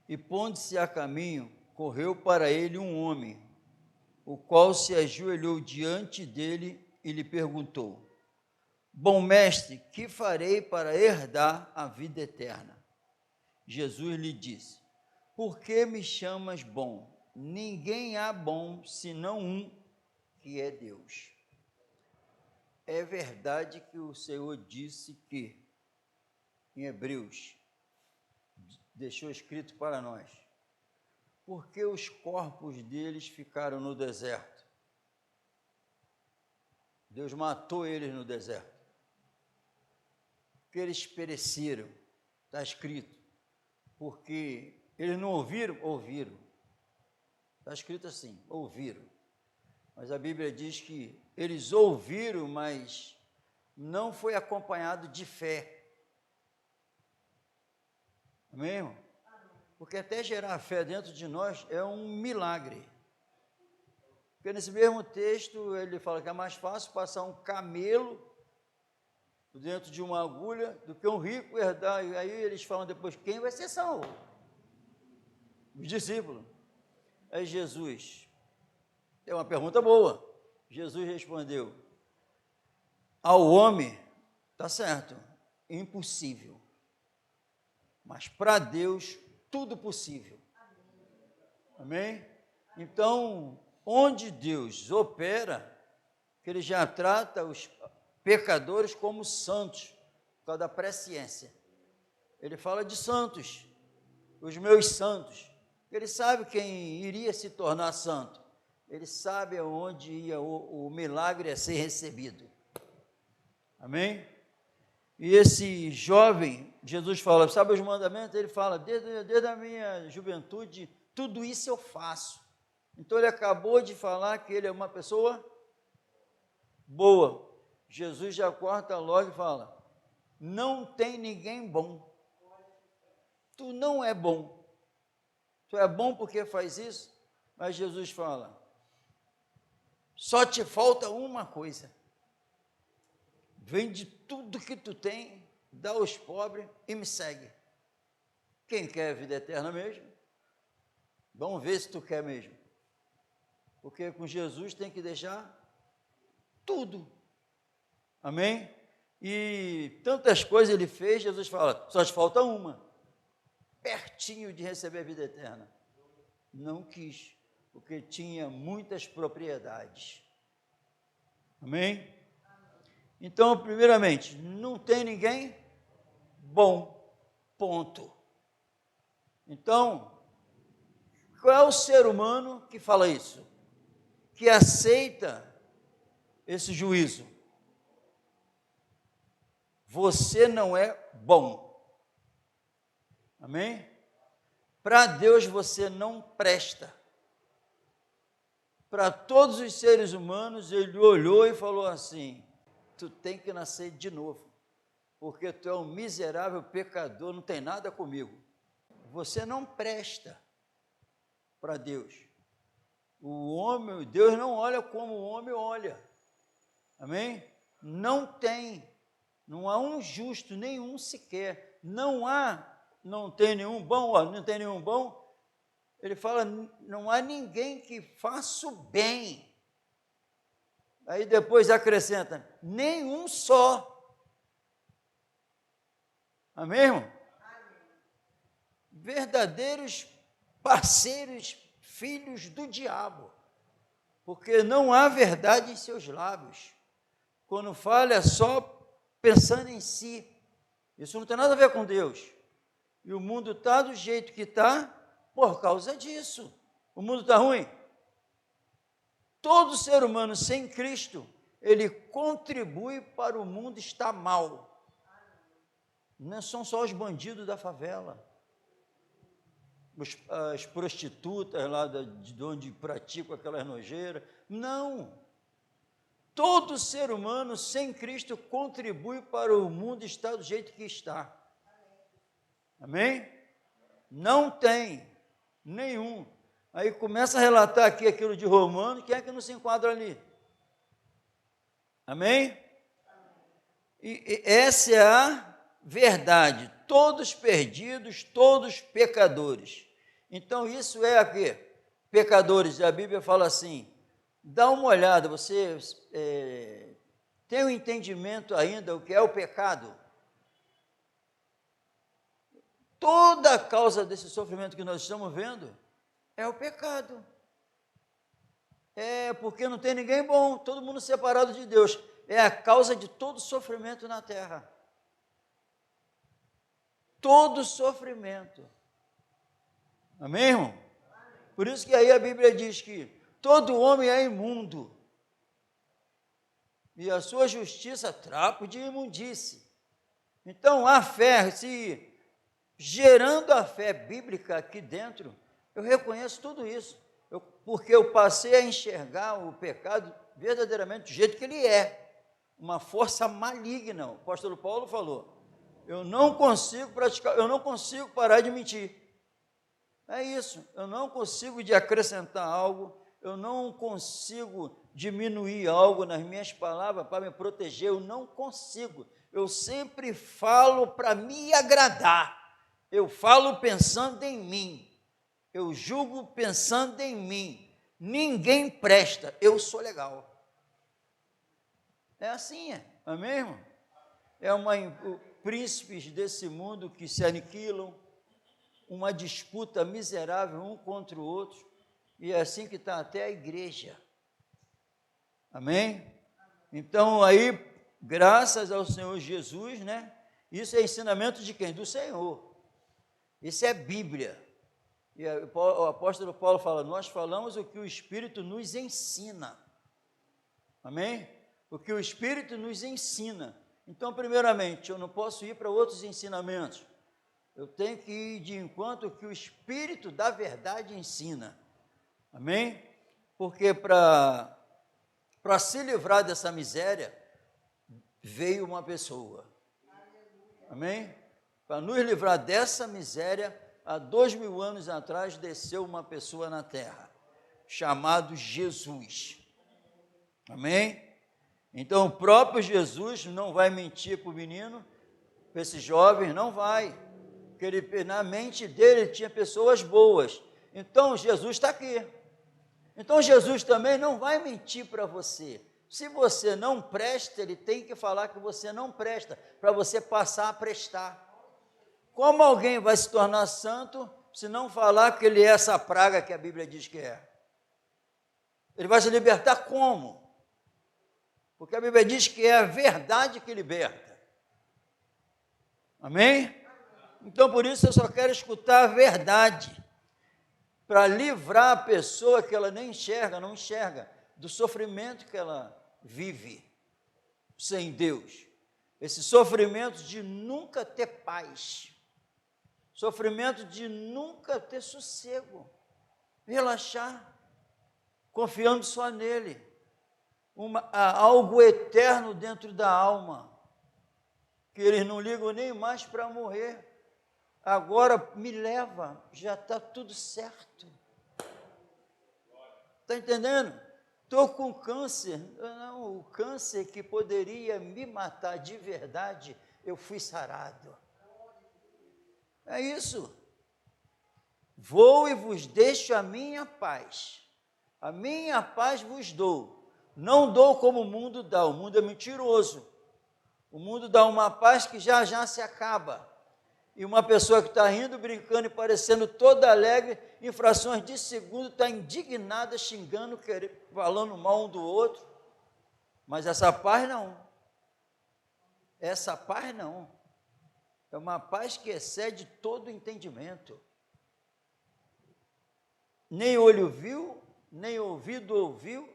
E pondo-se a caminho, correu para ele um homem, o qual se ajoelhou diante dele e lhe perguntou: Bom mestre, que farei para herdar a vida eterna? Jesus lhe disse: Por que me chamas bom? Ninguém há bom senão um, que é Deus. É verdade que o Senhor disse que, em Hebreus, deixou escrito para nós, porque os corpos deles ficaram no deserto. Deus matou eles no deserto. Porque eles pereceram, está escrito. Porque eles não ouviram? Ouviram. Está escrito assim, ouviram. Mas a Bíblia diz que eles ouviram, mas não foi acompanhado de fé. Amém, irmão? Porque até gerar fé dentro de nós é um milagre. Porque nesse mesmo texto ele fala que é mais fácil passar um camelo dentro de uma agulha do que um rico herdar. E aí eles falam depois, quem vai ser salvo? Os discípulos. Aí Jesus, é uma pergunta boa. Jesus respondeu: ao homem, está certo, impossível. Mas para Deus, tudo possível. Amém? Então, onde Deus opera, que Ele já trata os pecadores como santos, por causa da presciência. Ele fala de santos, os meus santos. Ele sabe quem iria se tornar santo. Ele sabe onde ia o milagre a ser recebido. Amém? E esse jovem, Jesus fala, sabe os mandamentos? Ele fala, desde a minha juventude, tudo isso eu faço. Então ele acabou de falar que ele é uma pessoa boa. Jesus já corta logo e fala, não tem ninguém bom. Tu não é bom. Tu é bom porque faz isso? Mas Jesus fala, só te falta uma coisa. Vende tudo que tu tem, dá aos pobres e me segue. Quem quer a vida eterna mesmo? Vamos ver se tu quer mesmo. Porque com Jesus tem que deixar tudo. Amém? E tantas coisas ele fez, Jesus fala, só te falta uma. Pertinho de receber a vida eterna. Não quis, porque tinha muitas propriedades. Amém? Então, primeiramente, não tem ninguém bom, ponto. Então, qual é o ser humano que fala isso? Que aceita esse juízo? Você não é bom. Amém? Para Deus você não presta. Para todos os seres humanos, ele olhou e falou assim, tu tem que nascer de novo, porque tu é um miserável pecador, não tem nada comigo. Você não presta para Deus. O homem, Deus não olha como o homem olha. Amém? Não há um justo, nenhum sequer. Não tem nenhum bom, não tem nenhum bom. Ele fala, não há ninguém que faça o bem. Aí depois acrescenta, nenhum só. Amém, irmão? Amém. Verdadeiros parceiros, filhos do diabo. Porque não há verdade em seus lábios. Quando fala é só pensando em si. Isso não tem nada a ver com Deus. E o mundo está do jeito que está por causa disso. O mundo está ruim. Todo ser humano sem Cristo, ele contribui para o mundo estar mal. Não são só os bandidos da favela, as prostitutas lá de onde praticam aquelas nojeiras. Não. Todo ser humano sem Cristo contribui para o mundo estar do jeito que está. Amém? Não tem nenhum. Aí começa a relatar aqui aquilo de Romano, quem é que não se enquadra ali? Amém? E essa é a verdade. Todos perdidos, todos pecadores. Então, isso é aqui, pecadores, a Bíblia fala assim, dá uma olhada, você tem um entendimento ainda o que é o pecado? Toda a causa desse sofrimento que nós estamos vendo é o pecado. É porque não tem ninguém bom, todo mundo separado de Deus. É a causa de todo sofrimento na terra. Todo sofrimento. Amém, irmão? Por isso que aí a Bíblia diz que todo homem é imundo, e a sua justiça trapo de imundície. Então, a fé, se gerando a fé bíblica aqui dentro, eu reconheço tudo isso, porque eu passei a enxergar o pecado verdadeiramente do jeito que ele é, uma força maligna. O apóstolo Paulo falou, eu não consigo parar de mentir. É isso, eu não consigo de acrescentar algo, eu não consigo diminuir algo nas minhas palavras para me proteger, eu não consigo. Eu sempre falo para me agradar, eu falo pensando em mim, eu julgo pensando em mim, ninguém presta, eu sou legal. É assim, amém, irmão? Príncipes desse mundo que se aniquilam, uma disputa miserável um contra o outro, e é assim que está até a igreja. Amém? Então, aí, graças ao Senhor Jesus, né? Isso é ensinamento de quem? Do Senhor. Isso é Bíblia. E o apóstolo Paulo fala, nós falamos o que o Espírito nos ensina. Amém? O que o Espírito nos ensina. Então, primeiramente, eu não posso ir para outros ensinamentos. Eu tenho que ir de encontro que o Espírito da verdade ensina. Amém? Porque para se livrar dessa miséria, veio uma pessoa. Amém? Para nos livrar dessa miséria, há 2000 anos atrás, desceu uma pessoa na terra, chamado Jesus. Amém? Então, o próprio Jesus não vai mentir para o menino, para esse jovem, não vai. Porque na mente dele tinha pessoas boas. Então, Jesus está aqui. Então, Jesus também não vai mentir para você. Se você não presta, ele tem que falar que você não presta, para você passar a prestar. Como alguém vai se tornar santo se não falar que ele é essa praga que a Bíblia diz que é? Ele vai se libertar como? Porque a Bíblia diz que é a verdade que liberta. Amém? Então, por isso, eu só quero escutar a verdade, para livrar a pessoa que ela nem enxerga, não enxerga, do sofrimento que ela vive sem Deus. Esse sofrimento de nunca ter paz, sofrimento de nunca ter sossego, relaxar, confiando só nele, algo eterno dentro da alma, que eles não ligam nem mais para morrer. Agora me leva, já está tudo certo. Está entendendo? Estou com câncer. Não, o câncer que poderia me matar de verdade, eu fui sarado. É isso. Vou e vos deixo a minha paz. A minha paz vos dou. Não dou como o mundo dá. O mundo é mentiroso. O mundo dá uma paz que já já se acaba. E uma pessoa que está rindo, brincando e parecendo toda alegre, em frações de segundo, está indignada, xingando, falando mal um do outro. Mas essa paz não. Essa paz não. É uma paz que excede todo entendimento. Nem olho viu, nem ouvido ouviu,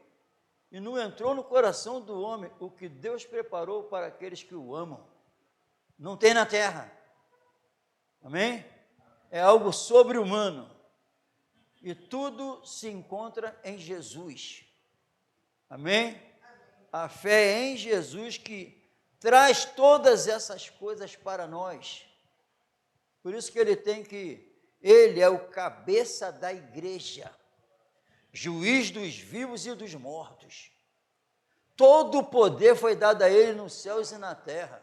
e não entrou no coração do homem o que Deus preparou para aqueles que o amam. Não tem na terra. Amém? É algo sobre-humano. E tudo se encontra em Jesus. Amém? A fé é em Jesus que traz todas essas coisas para nós. Por isso que ele é o cabeça da igreja, juiz dos vivos e dos mortos. Todo o poder foi dado a ele nos céus e na terra.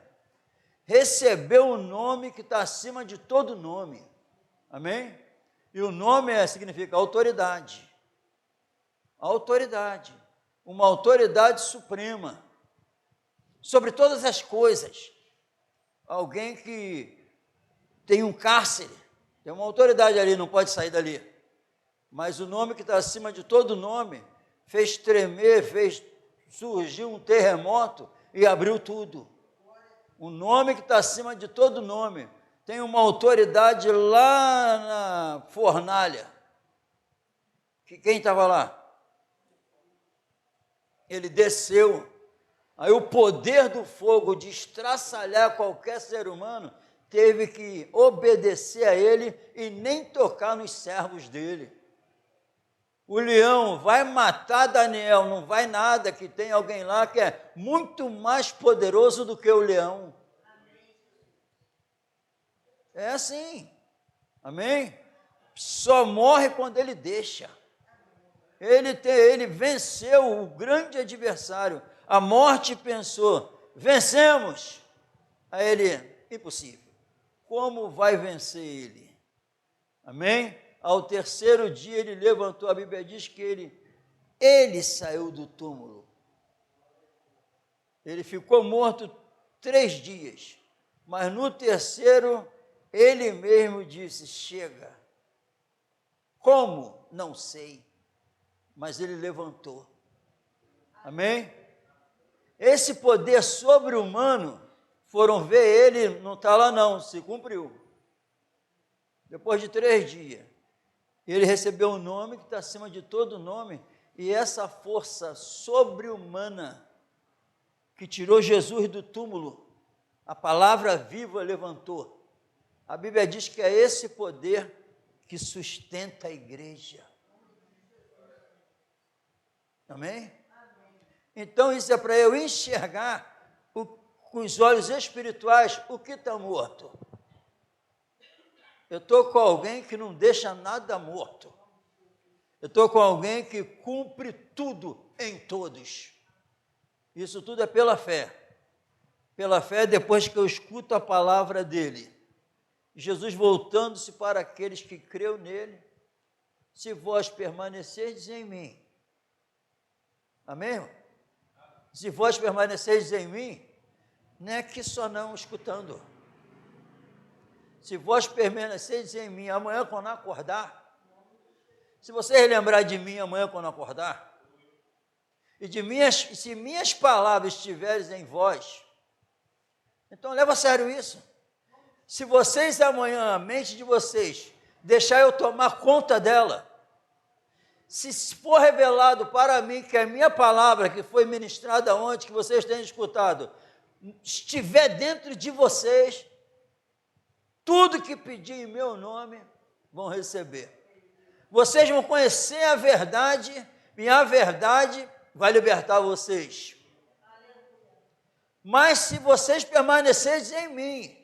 Recebeu o nome que está acima de todo nome. Amém? E o nome significa autoridade. Autoridade. Uma autoridade suprema sobre todas as coisas. Alguém que tem um cárcere, tem uma autoridade ali, não pode sair dali. Mas o nome que está acima de todo nome fez tremer, fez surgir um terremoto e abriu tudo. O nome que está acima de todo nome tem uma autoridade lá na fornalha. Quem estava lá? Ele desceu. Aí o poder do fogo de estraçalhar qualquer ser humano teve que obedecer a ele e nem tocar nos servos dele. O leão vai matar Daniel, não vai nada, que tem alguém lá que é muito mais poderoso do que o leão. É assim, amém? Só morre quando ele deixa. Ele venceu o grande adversário. A morte pensou, vencemos. Aí ele, impossível. Como vai vencer ele? Amém? Ao terceiro dia ele levantou, a Bíblia diz que ele saiu do túmulo. Ele ficou morto 3 dias, mas no terceiro ele mesmo disse, chega. Como? Não sei, mas ele levantou. Amém? Esse poder sobre-humano, foram ver ele, não está lá não, se cumpriu. Depois de 3 dias, ele recebeu um nome que está acima de todo nome, e essa força sobre-humana que tirou Jesus do túmulo, a palavra viva levantou. A Bíblia diz que é esse poder que sustenta a igreja. Amém? Então isso é para eu enxergar com os olhos espirituais o que está morto. Eu estou com alguém que não deixa nada morto. Eu estou com alguém que cumpre tudo em todos. Isso tudo é pela fé. Pela fé, depois que eu escuto a palavra dele. Jesus voltando-se para aqueles que creu nele. Se vós permanecerdes em mim. Amém, irmão? Se vós permanecerdes em mim, não é que só não escutando. Se vós permanecerdes em mim, amanhã quando acordar, se vocês lembrar de mim amanhã quando acordar, e se minhas palavras estiverem em vós, então leva a sério isso. Se vocês amanhã, a mente de vocês, deixar eu tomar conta dela, se for revelado para mim que a minha palavra que foi ministrada ontem, que vocês têm escutado, estiver dentro de vocês, tudo que pedir em meu nome, vão receber. Vocês vão conhecer a verdade, e a verdade vai libertar vocês. Mas se vocês permanecerem em mim,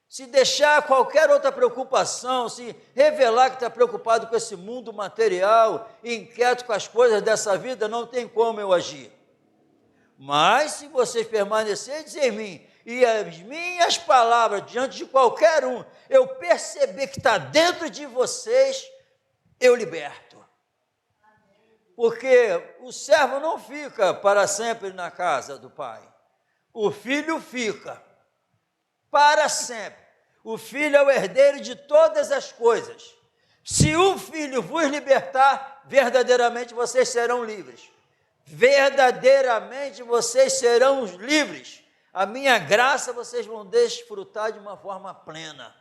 se deixar qualquer outra preocupação, se revelar que está preocupado com esse mundo material, inquieto com as coisas dessa vida, não tem como eu agir. Mas se vocês permanecerem em mim, e as minhas palavras diante de qualquer um, eu perceber que está dentro de vocês, eu liberto. Porque o servo não fica para sempre na casa do pai. O filho fica para sempre. O filho é o herdeiro de todas as coisas. Se o filho vos libertar, verdadeiramente vocês serão livres. Verdadeiramente vocês serão livres. A minha graça vocês vão desfrutar de uma forma plena.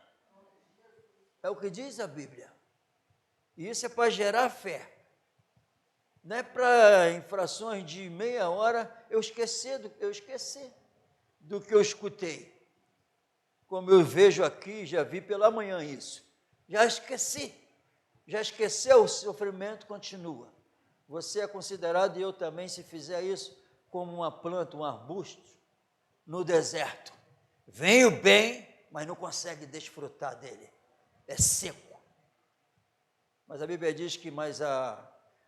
É o que diz a Bíblia. E isso é para gerar fé. Não é para infrações de meia hora eu esquecer do que eu escutei. Como eu vejo aqui, já vi pela manhã isso. Já esqueci. Já esqueceu, o sofrimento continua. Você é considerado, e eu também, se fizer isso, como uma planta, um arbusto, no deserto. Vem o bem, mas não consegue desfrutar dele. É seco. Mas a Bíblia diz que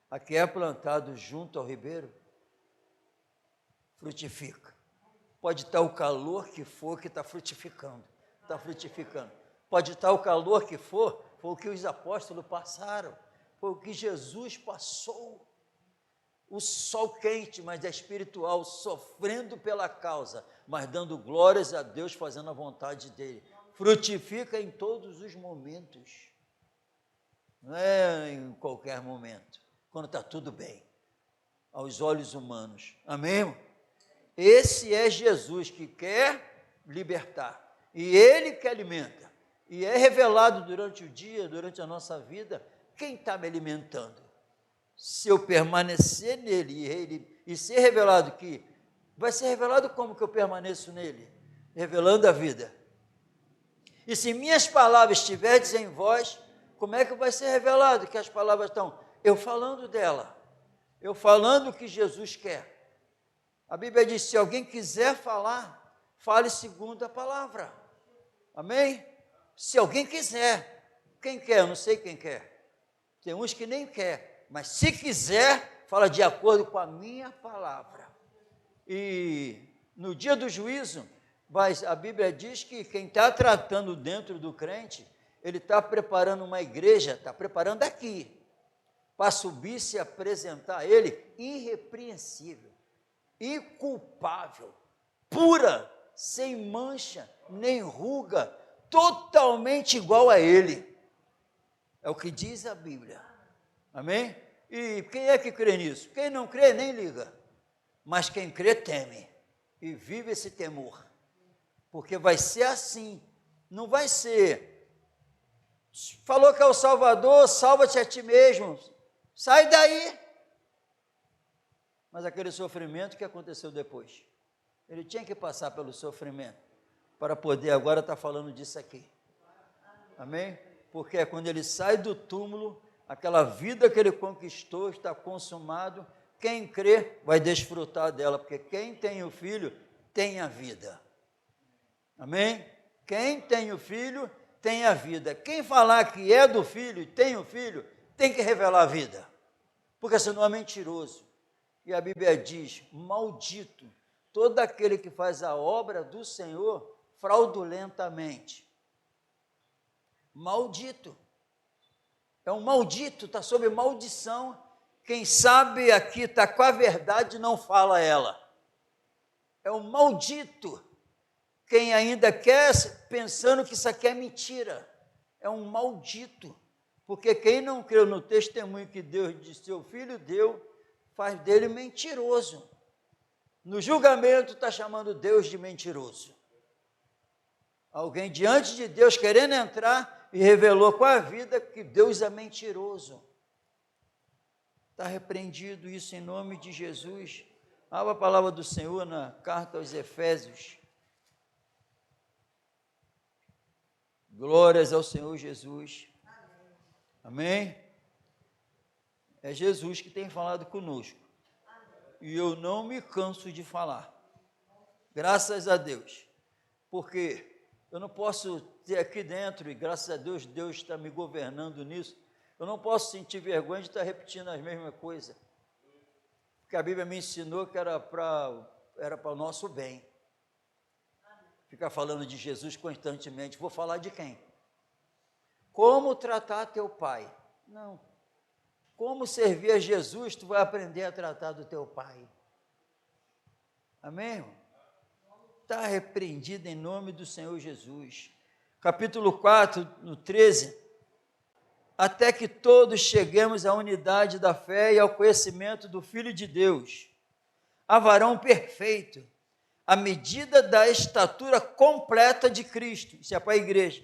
a que é plantado junto ao ribeiro, frutifica. Pode estar o calor que for que está frutificando. Está frutificando. Pode estar o calor que for, foi o que os apóstolos passaram, foi o que Jesus passou. O sol quente, mas é espiritual, sofrendo pela causa, mas dando glórias a Deus, fazendo a vontade dele. Frutifica em todos os momentos, não é em qualquer momento, quando está tudo bem, aos olhos humanos. Amém, irmão? Esse é Jesus que quer libertar, e ele que alimenta, e é revelado durante o dia, durante a nossa vida, quem está me alimentando. Se eu permanecer nele e ser revelado, que vai ser revelado como que eu permaneço nele? Revelando a vida. E se minhas palavras estiverem em vós, como é que vai ser revelado que as palavras estão? Eu falando dela, eu falando o que Jesus quer. A Bíblia diz, se alguém quiser falar, fale segundo a palavra. Amém? Se alguém quiser. Quem quer? Eu não sei quem quer. Tem uns que nem quer. Mas se quiser, fala de acordo com a minha palavra. E no dia do juízo, a Bíblia diz que quem está tratando dentro do crente, ele está preparando uma igreja, está preparando aqui, para subir e se apresentar a ele irrepreensível, inculpável, pura, sem mancha, nem ruga, totalmente igual a ele. É o que diz a Bíblia. Amém? E quem é que crê nisso? Quem não crê, nem liga. Mas quem crê, teme. E vive esse temor. Porque vai ser assim. Não vai ser. Falou que é o Salvador, salva-te a ti mesmo. Sai daí. Mas aquele sofrimento que aconteceu depois. Ele tinha que passar pelo sofrimento. Para poder agora estar falando disso aqui. Amém? Porque é quando ele sai do túmulo, aquela vida que ele conquistou está consumado, quem crê vai desfrutar dela, porque quem tem o Filho tem a vida. Amém? Quem tem o Filho tem a vida. Quem falar que é do Filho e tem o Filho, tem que revelar a vida, porque senão é mentiroso. E a Bíblia diz, maldito todo aquele que faz a obra do Senhor fraudulentamente. Maldito. É um maldito, está sob maldição. Quem sabe aqui está com a verdade, não fala ela. É um maldito. Quem ainda quer, pensando que isso aqui é mentira. É um maldito. Porque quem não creu no testemunho que Deus de seu Filho deu, faz dele mentiroso. No julgamento está chamando Deus de mentiroso. Alguém diante de Deus querendo entrar, e revelou com a vida que Deus é mentiroso. Está repreendido isso em nome de Jesus. Abra a palavra do Senhor na carta aos Efésios. Glórias ao Senhor Jesus. Amém? É Jesus que tem falado conosco. E eu não me canso de falar. Graças a Deus. Porque eu não posso ter aqui dentro, e graças a Deus, Deus está me governando nisso, eu não posso sentir vergonha de estar repetindo as mesmas coisas, porque a Bíblia me ensinou que era para o nosso bem, ficar falando de Jesus constantemente. Vou falar de quem? Como tratar teu pai? Não. Como servir a Jesus, tu vai aprender a tratar do teu pai. Amém, irmão? Está repreendido em nome do Senhor Jesus. Capítulo 4, no 13. Até que todos cheguemos à unidade da fé e ao conhecimento do Filho de Deus, a varão perfeito, à medida da estatura completa de Cristo. Isso é para a igreja.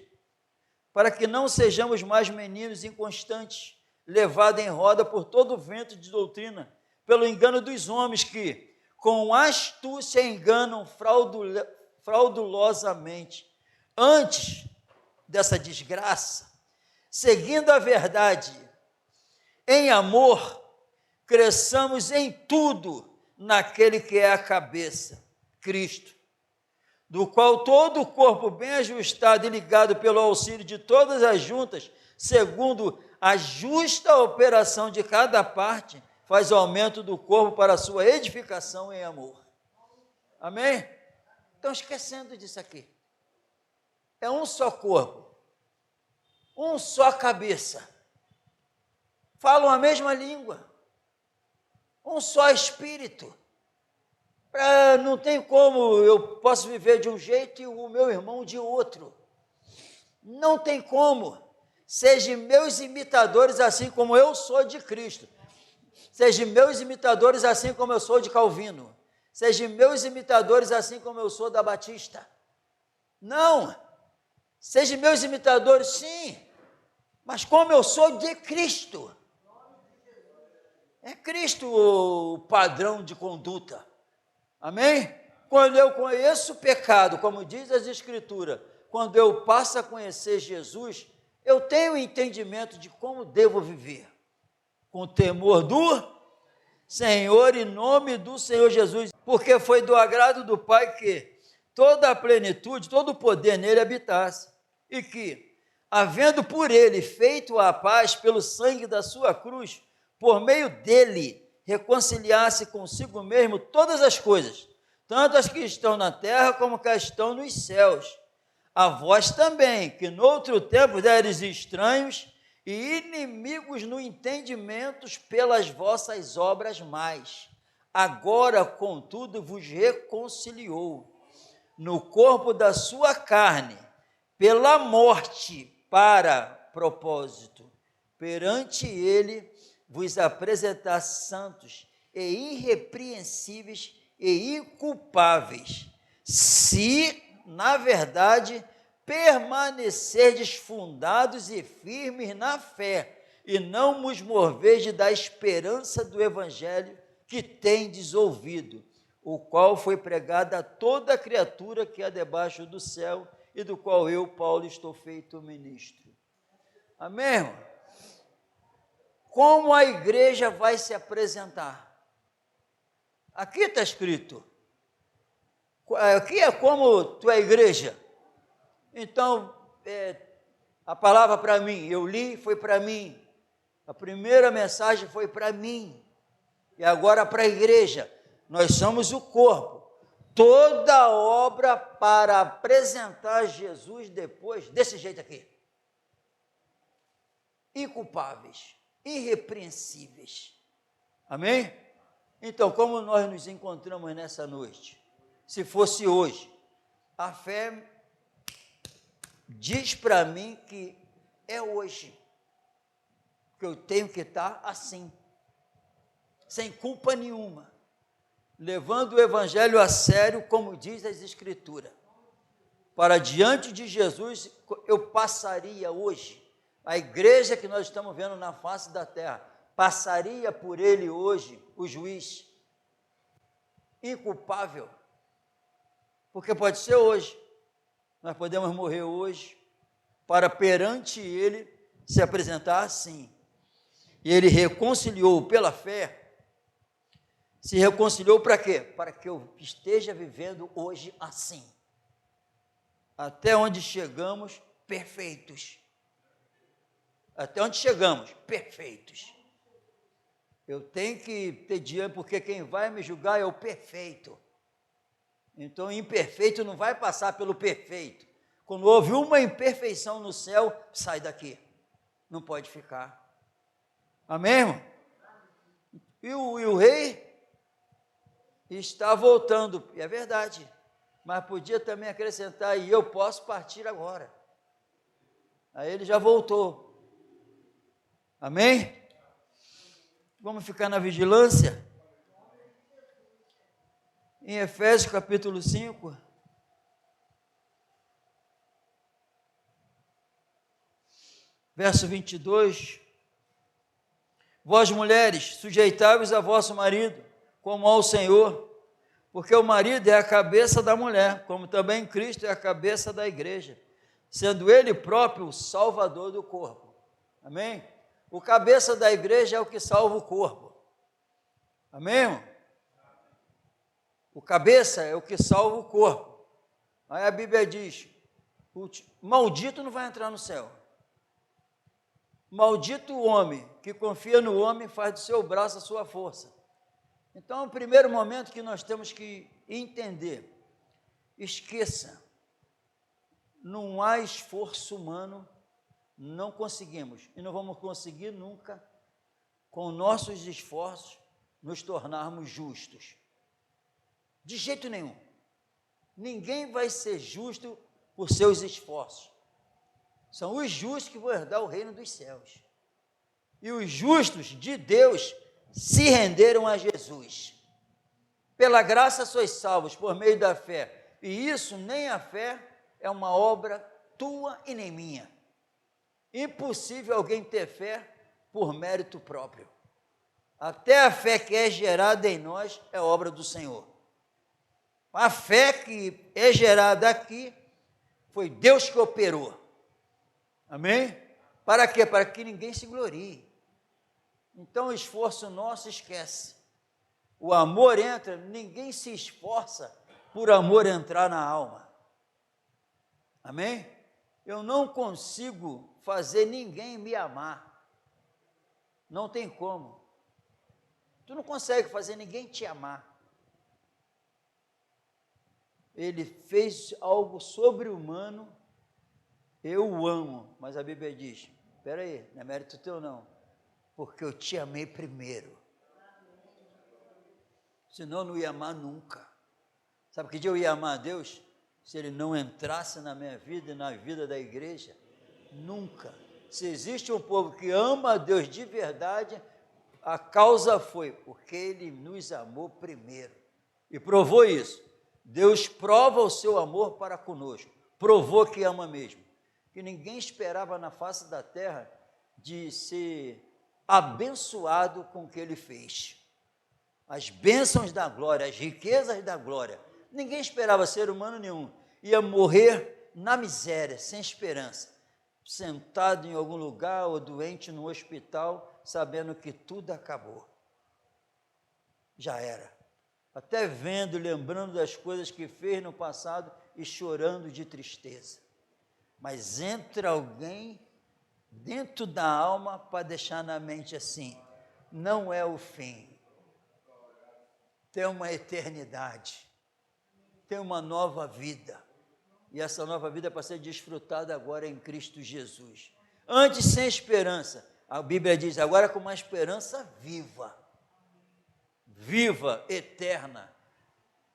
Para que não sejamos mais meninos inconstantes, levados em roda por todo o vento de doutrina, pelo engano dos homens que, com astúcia, enganam fraudulosamente. Antes dessa desgraça, seguindo a verdade, em amor, cresçamos em tudo naquele que é a cabeça, Cristo, do qual todo o corpo bem ajustado e ligado pelo auxílio de todas as juntas, segundo a justa operação de cada parte, faz o aumento do corpo para a sua edificação em amor. Amém? Estão esquecendo disso aqui. É um só corpo. um só cabeça, falam a mesma língua, um só espírito. Não tem como eu posso viver de um jeito e o meu irmão de outro. Não tem como. Sejam meus imitadores assim como eu sou de Cristo. Sejam meus imitadores assim como eu sou de Calvino. Sejam meus imitadores assim como eu sou da Batista. Não. Sejam meus imitadores, sim, mas como eu sou de Cristo. É Cristo o padrão de conduta. Amém? Quando eu conheço o pecado, como diz as Escrituras, quando eu passo a conhecer Jesus, eu tenho entendimento de como devo viver. Com temor do Senhor, em nome do Senhor Jesus. Porque foi do agrado do Pai que toda a plenitude, todo o poder nele habitasse. E que, havendo por ele feito a paz pelo sangue da sua cruz, por meio dele, reconciliasse consigo mesmo todas as coisas, tanto as que estão na terra como as que estão nos céus. A vós também, que no outro tempo eres estranhos e inimigos no entendimento pelas vossas obras mais. Agora, contudo, vos reconciliou no corpo da sua carne, pela morte, para propósito, perante ele, vos apresentar santos e irrepreensíveis e inculpáveis, se, na verdade, permanecerdes fundados e firmes na fé, e não vos moveis da esperança do evangelho que tendes ouvido, o qual foi pregado a toda criatura que há debaixo do céu, e do qual eu, Paulo, estou feito ministro. Amém, irmão? Como a igreja vai se apresentar? Aqui está escrito, aqui é como tu é igreja. Então, a palavra para mim, eu li, foi para mim, a primeira mensagem foi para mim, e agora para a igreja, nós somos o corpo, toda obra para apresentar Jesus depois, desse jeito aqui, inculpáveis, irrepreensíveis, amém? Então, como nós nos encontramos nessa noite? Se fosse hoje, a fé diz para mim que é hoje, que eu tenho que estar assim, sem culpa nenhuma, levando o evangelho a sério, como diz as Escrituras. Para diante de Jesus, eu passaria hoje, a igreja que nós estamos vendo na face da terra, passaria por ele hoje, o juiz, inculpável, porque pode ser hoje, nós podemos morrer hoje, para perante ele se apresentar assim. E ele reconciliou pela fé, se reconciliou para quê? Para que eu esteja vivendo hoje assim. Até onde chegamos, perfeitos. Até onde chegamos, perfeitos. Eu tenho que ter diante, porque quem vai me julgar é o perfeito. Então, o imperfeito não vai passar pelo perfeito. Quando houve uma imperfeição no céu, sai daqui. Não pode ficar. Amém, irmão? E o rei está voltando, é verdade, mas podia também acrescentar, e eu posso partir agora. Aí ele já voltou. Amém? Vamos ficar na vigilância? Em Efésios capítulo 5, verso 22, vós mulheres, sujeitai-vos a vosso marido, como ao Senhor, porque o marido é a cabeça da mulher, como também Cristo é a cabeça da igreja, sendo ele próprio o salvador do corpo. Amém? O cabeça da igreja é o que salva o corpo. Amém, irmão? O cabeça é o que salva o corpo. Aí a Bíblia diz, o maldito não vai entrar no céu. Maldito o homem que confia no homem e faz do seu braço a sua força. Então, o primeiro momento que nós temos que entender, esqueça, não há esforço humano não conseguimos e não vamos conseguir nunca, com nossos esforços, nos tornarmos justos. De jeito nenhum. Ninguém vai ser justo por seus esforços. São os justos que vão herdar o reino dos céus. E os justos de Deus se renderam a Jesus. Pela graça sois salvos por meio da fé. E isso, nem a fé, é uma obra tua e nem minha. Impossível alguém ter fé por mérito próprio. Até a fé que é gerada em nós é obra do Senhor. A fé que é gerada aqui foi Deus que operou. Amém? Para quê? Para que ninguém se glorie. Então o esforço nosso esquece. O amor entra, ninguém se esforça por amor entrar na alma. Amém? Eu não consigo fazer ninguém me amar. Não tem como. Tu não consegue fazer ninguém te amar. Ele fez algo sobre-humano, eu o amo, mas a Bíblia diz, espera aí, não é mérito teu não, porque eu te amei primeiro. Senão eu não ia amar nunca. Sabe que dia eu ia amar a Deus? Se Ele não entrasse na minha vida e na vida da igreja? Nunca. Se existe um povo que ama a Deus de verdade, a causa foi porque Ele nos amou primeiro. E provou isso. Deus prova o seu amor para conosco. Provou que ama mesmo. Que ninguém esperava na face da terra de ser abençoado com o que Ele fez. As bênçãos da glória, as riquezas da glória. Ninguém esperava, ser humano nenhum. Ia morrer na miséria, sem esperança. Sentado em algum lugar ou doente no hospital, sabendo que tudo acabou. Já era. Até vendo, lembrando das coisas que fez no passado e chorando de tristeza. Mas entra alguém dentro da alma para deixar na mente assim, não é o fim. Tem uma eternidade. Tem uma nova vida. E essa nova vida é para ser desfrutada agora em Cristo Jesus. Antes sem esperança. A Bíblia diz, agora com uma esperança viva. Viva, eterna.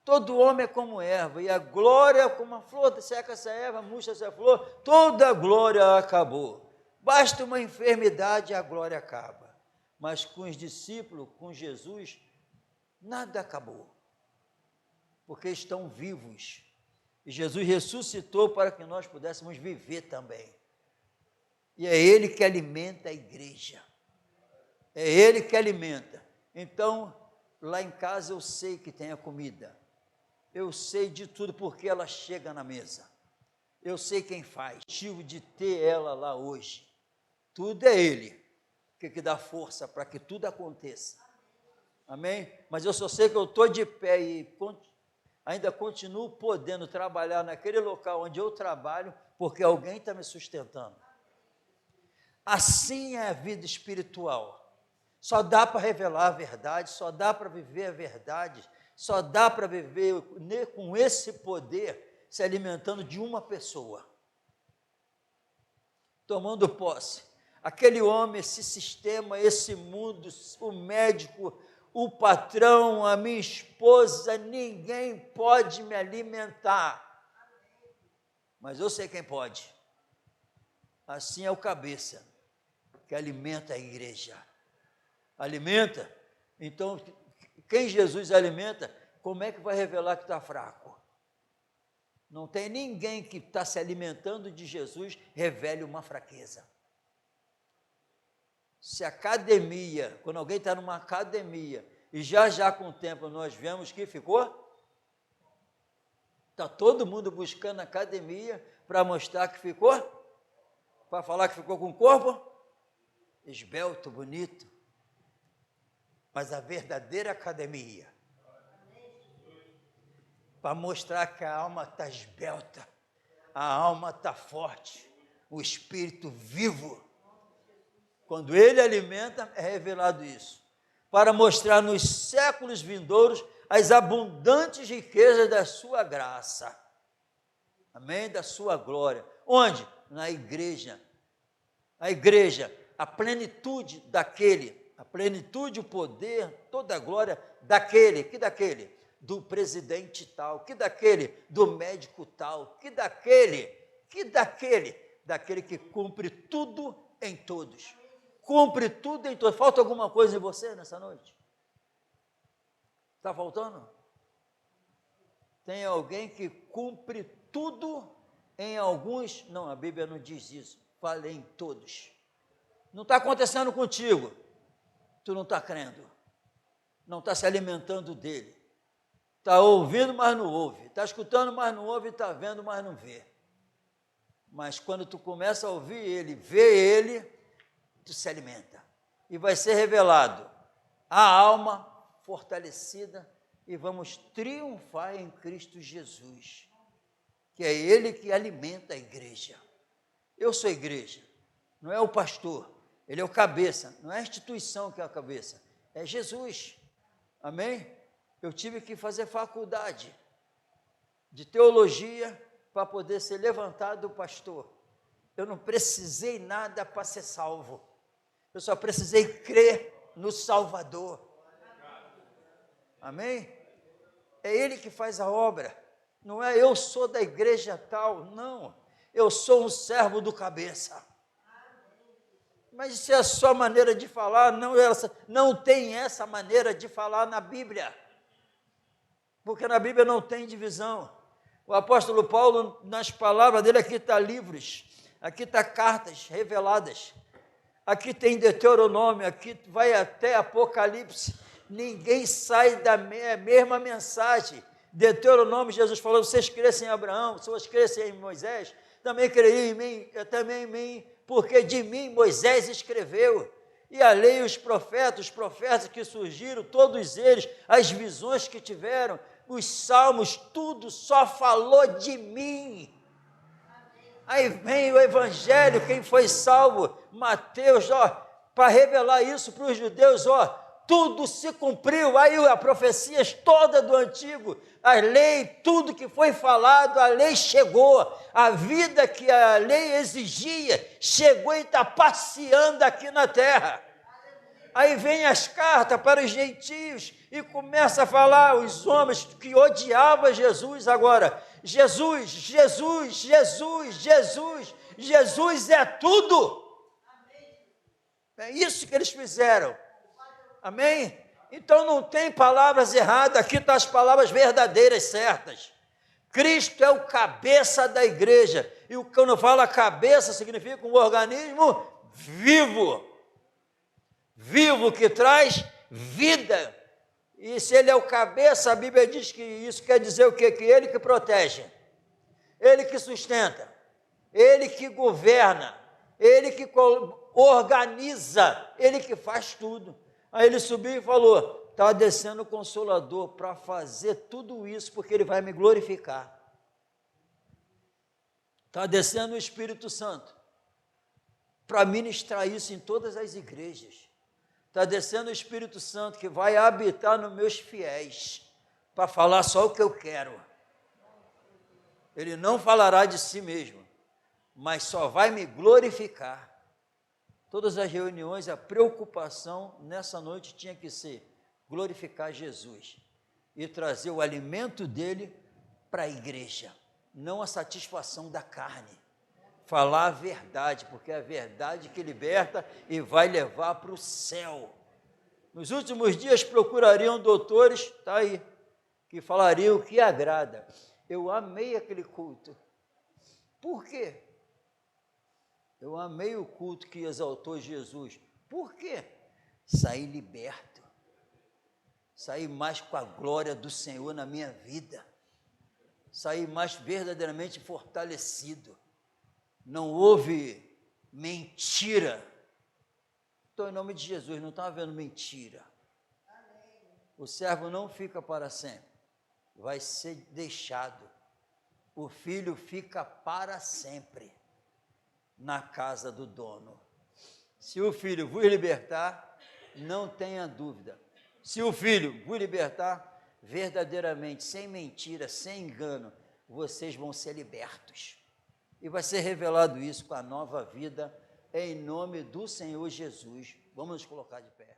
Todo homem é como erva, e a glória é como a flor, seca essa erva, murcha essa flor, toda a glória acabou. Basta uma enfermidade e a glória acaba. Mas com os discípulos, com Jesus, nada acabou. Porque estão vivos. E Jesus ressuscitou para que nós pudéssemos viver também. E é Ele que alimenta a igreja. É Ele que alimenta. Então, lá em casa eu sei que tem a comida. Eu sei de tudo porque ela chega na mesa. Eu sei quem faz. O motivo de ter ela lá hoje. Tudo é Ele que dá força para que tudo aconteça. Amém? Mas eu só sei que eu estou de pé e ainda continuo podendo trabalhar naquele local onde eu trabalho, porque alguém está me sustentando. Assim é a vida espiritual. Só dá para revelar a verdade, só dá para viver a verdade, só dá para viver com esse poder, se alimentando de uma pessoa. Tomando posse. Aquele homem, esse sistema, esse mundo, o médico, o patrão, a minha esposa, ninguém pode me alimentar. Mas eu sei quem pode. Assim é o cabeça, que alimenta a igreja. Alimenta. Então, quem Jesus alimenta, como é que vai revelar que está fraco? Não tem ninguém que está se alimentando de Jesus, revele uma fraqueza. Se a academia, quando alguém está numa academia, e já com o tempo nós vemos que ficou, está todo mundo buscando academia para mostrar que ficou, para falar que ficou com o corpo esbelto, bonito. Mas a verdadeira academia, para mostrar que a alma está esbelta, a alma está forte, o espírito vivo. Quando Ele alimenta, é revelado isso, para mostrar nos séculos vindouros as abundantes riquezas da sua graça, amém? Da sua glória. Onde? Na igreja, A igreja, a plenitude daquele, a plenitude, o poder, toda a glória daquele, que daquele? Do presidente tal, que daquele? Do médico tal, que daquele? Daquele que cumpre tudo em todos. Cumpre tudo em todos. Falta alguma coisa em você nessa noite? Está faltando? Tem alguém que cumpre tudo em alguns? Não, a Bíblia não diz isso. Fala em todos. Não está acontecendo contigo. Tu não está crendo. Não está se alimentando dele. Está ouvindo, mas não ouve. Está escutando, mas não ouve. Está vendo, mas não vê. Mas quando tu começa a ouvir ele, ver ele, tu se alimenta. E vai ser revelado a alma fortalecida e vamos triunfar em Cristo Jesus, que é ele que alimenta a igreja. Eu sou a igreja, não é o pastor, ele é o cabeça, não é a instituição que é a cabeça, é Jesus, amém? Eu tive que fazer faculdade de teologia para poder ser levantado pastor. Eu não precisei nada para ser salvo, eu só precisei crer no Salvador. Amém? É ele que faz a obra, não é eu sou da igreja tal, não, eu sou um servo do cabeça. Mas isso é a sua maneira de falar, não tem essa maneira de falar na Bíblia, porque na Bíblia não tem divisão. O apóstolo Paulo, nas palavras dele, aqui está livros, aqui está cartas reveladas, aqui tem Deuteronômio, aqui vai até Apocalipse, ninguém sai da mesma mensagem. Deuteronômio, Jesus falou, vocês crescem em Abraão, vocês crescem em Moisés, também creriam em mim, também em mim, porque de mim Moisés escreveu, e a lei e os profetas que surgiram, todos eles, as visões que tiveram, os salmos, tudo só falou de mim. Aí vem o evangelho, quem foi salvo, Mateus, para revelar isso para os judeus, tudo se cumpriu, aí a profecias toda do antigo, a lei, tudo que foi falado, a lei chegou, a vida que a lei exigia, chegou e está passeando aqui na terra. Aí vem as cartas para os gentios e começa a falar os homens que odiavam Jesus agora, Jesus é tudo. É isso que eles fizeram. Amém? Então não tem palavras erradas, aqui estão as palavras verdadeiras, certas. Cristo é o cabeça da igreja, e quando fala cabeça, significa um organismo vivo, que traz vida, e se ele é o cabeça, a Bíblia diz que isso quer dizer o quê? Que ele que protege, ele que sustenta, ele que governa, ele que organiza, ele que faz tudo. Aí ele subiu e falou, está descendo o Consolador para fazer tudo isso, porque ele vai me glorificar. Está descendo o Espírito Santo para ministrar isso em todas as igrejas. Está descendo o Espírito Santo que vai habitar nos meus fiéis, para falar só o que eu quero. Ele não falará de si mesmo, mas só vai me glorificar. Todas as reuniões, a preocupação nessa noite tinha que ser glorificar Jesus e trazer o alimento dele para a igreja, não a satisfação da carne. Falar a verdade, porque é a verdade que liberta e vai levar para o céu. Nos últimos dias procurariam doutores, está aí, que falariam o que agrada. Eu amei aquele culto. Por quê? Eu amei o culto que exaltou Jesus. Por quê? Saí liberto. Saí mais com a glória do Senhor na minha vida. Saí mais verdadeiramente fortalecido. Não houve mentira. Então, em nome de Jesus, não está havendo mentira. O servo não fica para sempre. Vai ser deixado. O filho fica para sempre na casa do dono. Se o filho vos libertar, não tenha dúvida. Se o filho vos libertar, verdadeiramente, sem mentira, sem engano, vocês vão ser libertos. E vai ser revelado isso com a nova vida em nome do Senhor Jesus. Vamos nos colocar de pé.